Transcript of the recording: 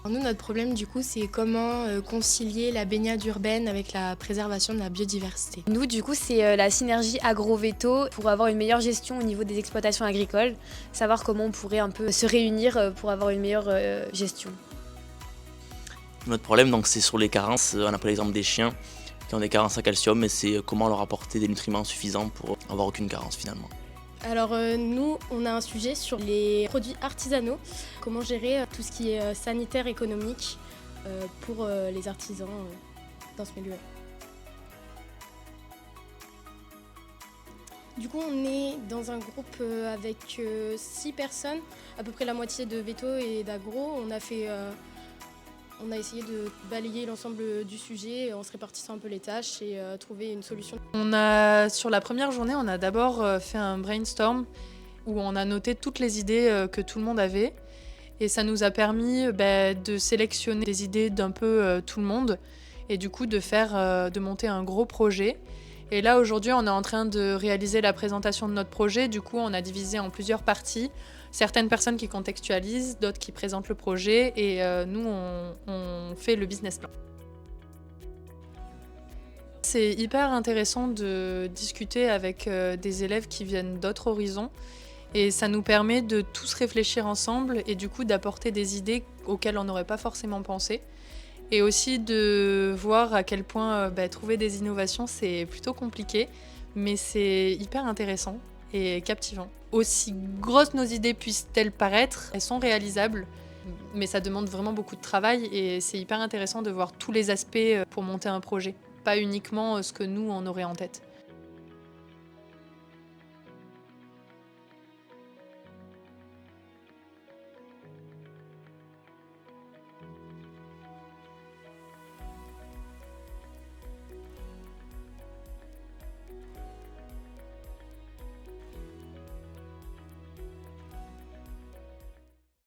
Nous, notre problème, du coup, c'est comment concilier la baignade urbaine avec la préservation de la biodiversité. Nous, du coup, c'est la synergie agro-véto pour avoir une meilleure gestion au niveau des exploitations agricoles, savoir comment on pourrait un peu se réunir pour avoir une meilleure gestion. Notre problème, donc, c'est sur les carences. On a pris l'exemple des chiens qui ont des carences en calcium, mais c'est comment leur apporter des nutriments suffisants pour avoir aucune carence finalement. Alors nous, on a un sujet sur les produits artisanaux, comment gérer tout ce qui est sanitaire, économique pour les artisans dans ce milieu. Du coup, on est dans un groupe avec 6 personnes, à peu près la moitié de veto et d'agro. On a essayé de balayer l'ensemble du sujet en se répartissant un peu les tâches et trouver une solution. Sur la première journée, on a d'abord fait un brainstorm où on a noté toutes les idées que tout le monde avait. Et ça nous a permis de sélectionner des idées d'un peu tout le monde et du coup de monter un gros projet. Et là, aujourd'hui, on est en train de réaliser la présentation de notre projet. Du coup, on a divisé en plusieurs parties. Certaines personnes qui contextualisent, d'autres qui présentent le projet et nous, on fait le business plan. C'est hyper intéressant de discuter avec des élèves qui viennent d'autres horizons et ça nous permet de tous réfléchir ensemble et du coup d'apporter des idées auxquelles on n'aurait pas forcément pensé et aussi de voir à quel point trouver des innovations c'est plutôt compliqué mais c'est hyper intéressant et captivant. Aussi grosses nos idées puissent-elles paraître, elles sont réalisables mais ça demande vraiment beaucoup de travail et c'est hyper intéressant de voir tous les aspects pour monter un projet. Pas uniquement ce que nous, on aurait en tête.